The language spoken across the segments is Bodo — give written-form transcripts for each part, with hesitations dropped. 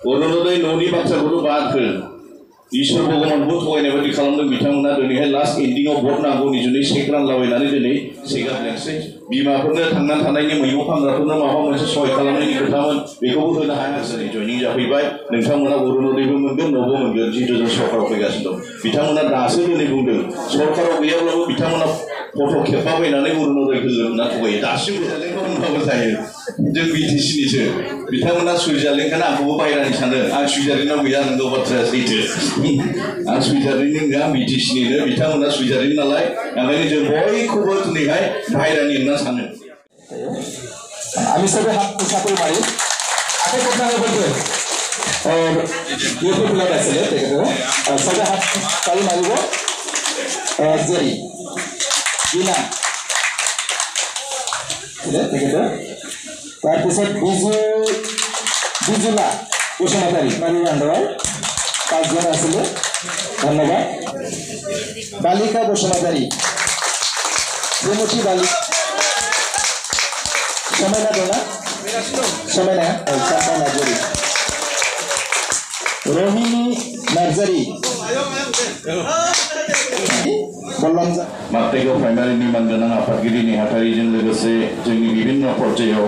अरुणोदय न'नि बाथ्राखौथ' बाद हो ईश्वर भगवानखौ थगायनाय बायदि खालामदों बिथांमोना दिनैहाय लास्ट एन्डिंआव भट नांगौनि जुनै चेक रानलाबायनानै दिनै सेगाबलेंसै बिमाफोरनो थांनानै थानायनि मैगं फानग्राफोरनो माबा मोनसे सहाय खालामनायनि खोथामोन बेखौबो होनो हायाखै दिनै जयनिं जाफैबाय नोंथांमोना अरुणोदयबो मोनगोन न'बो मोनगोन जिहेतु जों सरकाराव फैगासिनो दं बिथांमोना दासो दिनै बुंदों सरकाराव गैयाब्लाबो बिथांमोना फट' खेबफाबायनानै अरुणोदय होगोन होनना थगायो दासिमबो सुइजारलेण्डखौ मोनबाबो जायो जों बिटिसिनिसो बिथांमोना सुइजारलेण्डखौनो आंखौबो बायरानि सानो आं सुइजारलेण्डआव गैया नंगौ बाथ्राया सैथो आं सुइजारलेण्डनि नङा बिटिसिनिनो बिथांमोना सुइजारलेण्ड नालाय ओंखायनो जों बयखौबो दिनैहाय बायरानि होनना सानो আমি সবে হাত চাপল মারি আগে কথা হয়ে বলবে और ये भी बुला रहे थे देखो सবে हाथ ताली मारिबो जेरी बिना देखो তার পিছত বিজুলা বসুমতারি মানির আন্ডার 5 জন আছিল ধন্যবাদ বালিকা বসুমতারি শ্রীমতী বালিকা समय ना दोना समय ना चंपा नार्जारी रोहिणी नार्जारी मात्रेगाव प्राइमारिनि मानगोनां आफादगिरि नेहाथारिजों लोगोसे जोंनि विभिन्न पर्यायाव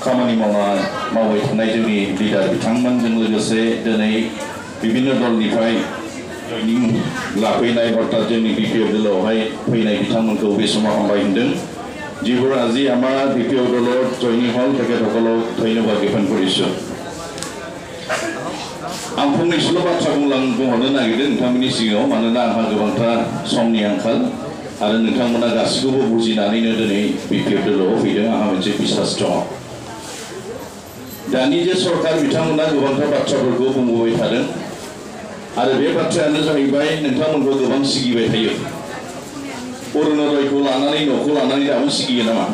खामानि मावबाय थानाय जोंनि लिडार बिथांमोनजों लोगोसे दिनै विभिन्न दलनिफ्राय जयनिं लाफैनाय अर्थात जोंनि बिपिएफ दलावहाय फैनाय बिथांमोनखौ बे समाव हामबाय होनदों যিবোৰ আজি আমাৰ বিপিএফ দলৰ জয়নিং হল তেখেতসকলক ধন্যবাদ জ্ঞাপন কৰিছোঁ आं फंनैसोल' बाथ्रा बुंहरनो नागिरदों नोंथांमोननि सिगाङाव मानोना आंहा गोबांथार समनि आंखाल आरो नोंथांमोना गासैखौबो बुजिनानैनो दिनै बिपिएफ दलाव फैदों आंहा मोनसे बिसास दङ दानि जे सरकार बिथांमोना गोबांथार बाथ्राफोरखौ बुंबोबाय थादों आरो बे बाथ्रायानो जाहैबाय नोंथांमोनखौ गोबां सिगिबाय थायो अरुणोदयखौ लानानै न'खौ लानानै दाबो सिगियो नामा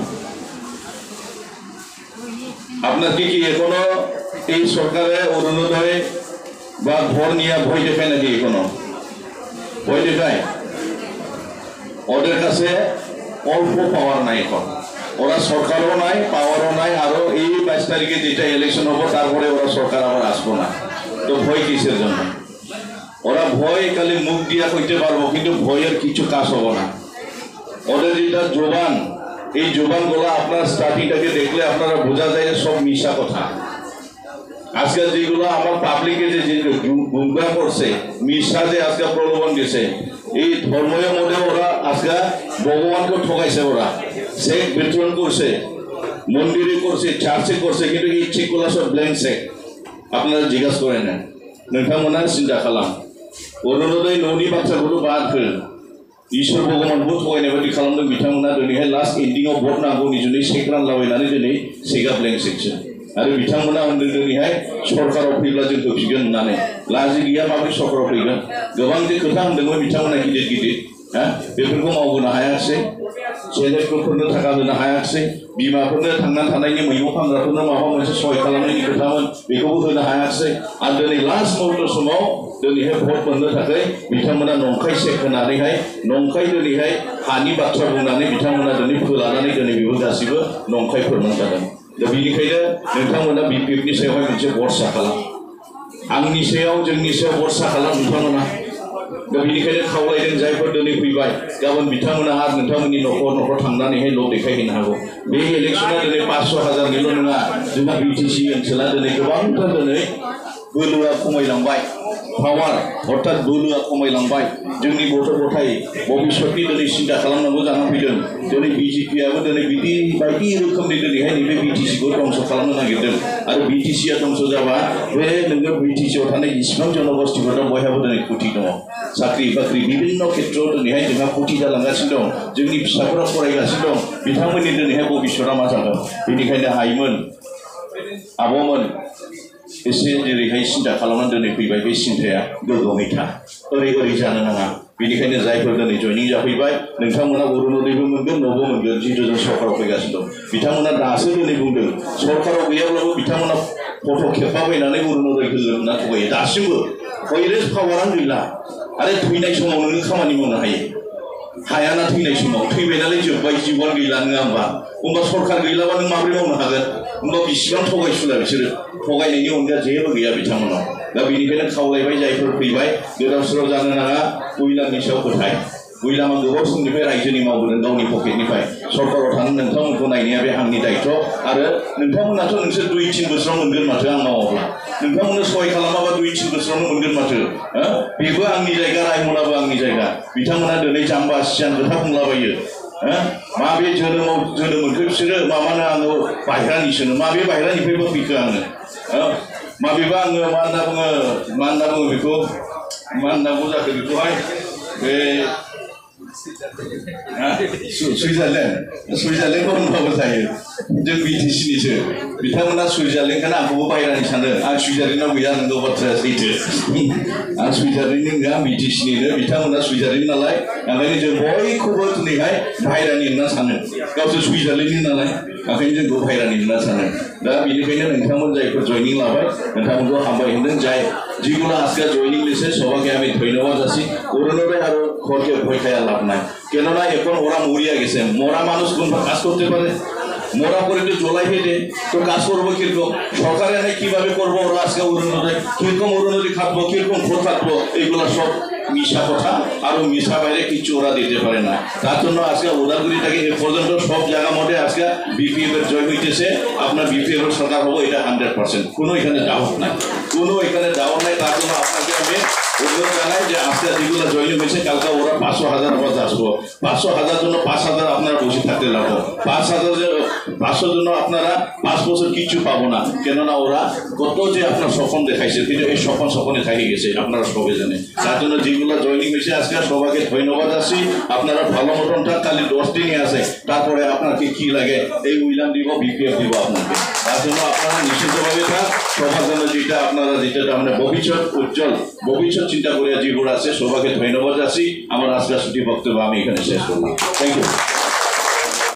আপনার কি এখনো এই সরকারে অরুণোদয় বা ঘর নিয়ে ভয় দেখায় নাকি এখনো ভয় দেখায় ওদের কাছে অল্প পাওয়ার নাই এখন ওরা সরকারও নাই পাওয়ারও নাই আরো এই 22 তারিখে যেটা ইলেকশন হবে তারপরে ওরা সরকার আবার আসবো না তো ভয় কিসের জন্য ওরা ভয় খালি মুখ দিয়া কইতে পারবো কিন্তু ভয়ের কিছু কাজ হবে না ওদের যেটা জবান এই জবানগুলো আপনার স্টার্টিংটাকে দেখলে আপনারা বোঝা যায় যে সব মিশা কথা আজকাল যেগুলো আমার পাবলিকে যে গুমরা করছে মিশা যে আজকাল প্রলোভন দিয়েছে এই ধর্মের মধ্যে ওরা আজকাল ভগবানকে ঠকাইছে ওরা চেক বিতরণ করছে মন্দিরে করছে চার্চে করছে কিন্তু এই চেকগুলো সব ব্ল্যাঙ্ক চেক আপনারা জিজ্ঞাসা করেন না नोंथांमोना सिन्था खालाम अरुणोदय न'नि बाथ्राखौथ' बाद हो ईश्वर भगवानखौ थगायनाय बायदि खालामदों बिथांमोना दिनैहाय लास्ट एन्डिंआव भट नांगौनि जुनै चेक रानलाबायनानै दिनै चेकआ ब्लेंक चेकसो आरो बिथांमोना होनदों दिनैहाय सरकाराव फैब्ला जों होफिनगोन होननानै लाजि गैया माबोरै सरकाराव फैगोन गोबां जे खोथा होनदोंमोन बिथांमोना गिदिर गिदिर बेफोरखौ मावबोनो हायाखिसै सेलेक्टरफोरनो थाखा होनो हायाखिसै बिमाफोरनो थांनानै थानायनि मैगं फानग्राफोरनो माबा मोनसे सहाय खालामनायनि खोथामोन बेखौबो होनो हायाखिसै आरो दिनै लास्ट मुहुर्त समाव दिनैहाय भट मोननो थाखाय बिथांमोना नंखाय चेक होनानैहाय नंखाय दिनैहाय हानि बाथ्रा बुंनानै बिथांमोना दिनै फोलानानै दिनै बेबो गासैबो नंखाय फोरमान जादों दा बेनिखायनो नोंथांमोना बिपिएफनि सायावहाय मोनसे भरसा खालाम आंनि सायाव जोंनि सायाव भरसा खालाम बिथांमोना दा बेनिखायनो खावलायदों जायफोर दिनै फैबाय गाबोन बिथांमोना आरो नोंथांमोननि न'खर थांनानैहाय ल' देखायहैनो हागौ बे इलेक्सना दिनै 500,000निल' नङा जोंहा बिटिसि ओनसोला दिनै गोबांथार दिनै बोलोआ खमायलांबाय पावार अर्थात बोलोआ खमायलांबाय जोंनि गथ' गथाय भबिष्यतनि दिनै सिन्था खालामनांगौ जानानै फैदों दिनै बिजेपिआबो दिनै बिदि बायदि रोखोमनि दिनैहाय नैबे बिटिसिखौ धंस खालामनो नागिरदों आरो बिटिसिआ धंस जाबा बे नोङो बिटिसिआव थानाय जेसेबां जनगोष्ठीफोर दं बयहाबो दिनै खुथि दङ साख्रि बाख्रि विभिन्न खेत्रआव दिनैहाय जोंहा खुथि जालांगासिनो दं जोंनि फिसाफोरा फरायगासिनो दं बिथांमोननि दिनैहाय भबिष्यतआ मा जागोन बेनिखायनो आइमोन आब'मोन एसे जेरैहाय सिन्था खालामनानै दिनै फैबाय बे सिन्थाया गोग्गोमै था ओरै जानो नाङा बेनिखायनो जायफोर दिनै जयनिं जाफैबाय नोंथांमोना अरुणोदयबो मोनगोन न'बो मोनगोन जिहेतु जों सरकाराव फैगासिनो दं बिथांमोना दासो दिनै बुंदों सरकाराव गैयाब्लाबो बिथांमोना फट' खेबफाबायनानै अरुणोदय होगोन होनना थगायो दासिमबो भाइरेस पावारानो गैला आरो थैनाय समाव नोङो खामानि मावनो हायो हायाना थैनाय समाव थैबाय नालाय जोब्बाय जिउआनो गैला नङा होमबा होमबा सरकार गैलाबा नों माबोरै मावनो हागोन होमबा बिसिबां थगायसुला बिसोरो थगायनायनि अनगा जेबो गैया बिथांमोनाव दा बेनिखायनो खावलायबाय जायफोर फैबाय गोदाव सोराव जानो नाङा दैलांनि सायाव फोथाय दैलाङा गोबाव समनिफ्राय रायजोनि मावबोदों गावनि पकेटनिफ्राय सरकाराव थानो नोंथांमोनखौ नायनाया बे आंनि दायित्व आरो नोंथांमोनाथ' नोंसोर 2-3 बोसोराव मोनगोन माथो आं मावाब्ला नोंथांमोननो सहाय खालामाबा 2-3 बोसोरावनो मोनगोन माथो बेबो आंनि जायगा रायमनाबो आंनि जायगा बिथांमोना दिनै जाम्बा सियान खोथा बुंलाबायो माबे जोनोमाव जोनोम मोनखो बिसोरो माबानो आङो बाहेरानिसोनो माबे बाहेरानिफ्रायबो फैखो आङो माबेबा आङो मा होनना बुङो बेखौ मा होननांगौ जाखो बेखौहाय बे सुइजारलेण्डखौ होनबाबो जायो जों बिटिसिनिसो बिथांमोना सुइजारलेण्डखौनो आंखौबो बाहेरानि सानो आं सुइजारलेण्डआव गैया नंगौ बाथ्राया सैथो आं सुइजारलेण्डनि नङा बिटिसिनिनो बिथांमोना सुइजारलेण्ड नालाय ओंखायनो जों बयखौबो दिनैहाय बाहेरानि होनना सानो गावसोर सुइजारलेण्डनि नालाय ओंखायनो जोंखौ बाहेरानि होनना सानो दा बेनिखायनो नोंथांमोन जायफोर जयनिं लाबाय नोंथांमोनखौ हामबाय होनदों जाय যিগুলো আজকে জয়নিং লিখছে সবাইকে আমি ধন্যবাদ আছি অরুণোদয় আর ঘরকে ভয় খাইয়া লাভ নাই কেননা এখন ওরা মরিয়া গেছে মরা মানুষ কোন কাজ করতে পারে মরা করে তো জলাই ফেটে তো কাজ করবো কিরকম সরকারে এনে কিভাবে করবো ওরা আজকে অরুণোদয় কিরকম অরুণোদয় খাটবো কিরকম ঘর থাকবো এইগুলো সব মিশা কথা আর মিশা বাইরে কিছু ওরা দিতে পারে না তার জন্য আজকে উদালগুড়িটাকে এ পর্যন্ত সব জায়গা মধ্যে আজকে বিপিএফ এর জয় হইতেছে আপনার বিপিএফ এর সরকার হবো এটা 100% কোনো এখানে ডাউট নাই কোনো এখানে ডাউট নাই তার জন্য আপনাকে আমি অনুরোধ জানাই যে আজকে যেগুলো জয়নিং হয়েছে কালকে ওরা 500,000 আবার আসবো 500,000 জন্য 5,000 আপনারা বসে থাকতে লাগবো 500 জন্য আপনারা 5 বছর কিছু পাবো না কেননা ওরা কত যে আপনার স্বপ্ন দেখাইছে কিন্তু এই স্বপ্নে থাকি গেছে আপনারা সবাই জানেন তার জন্য যেগুলো জয়নিং হয়েছে আজকে সবাইকে ধন্যবাদ আসি আপনারা ভালো মতন খালি 10 দিনই আছে তারপরে আপনাকে কি লাগে এই উইলাম দিব বিপিএফ দিব আপনাকে তার জন্য আপনারা নিশ্চিতভাবে থাক সবার জন্য যেটা আপনারা যেটা মানে ভবিষ্যৎ উজ্জ্বল ভবিষ্যৎ চিন্তা করে যেগুলো আছে সবাইকে ধন্যবাদ আসি আমার আজকের ছুটি বক্তব্য আমি এখানে শেষ করলাম থ্যাংক ইউ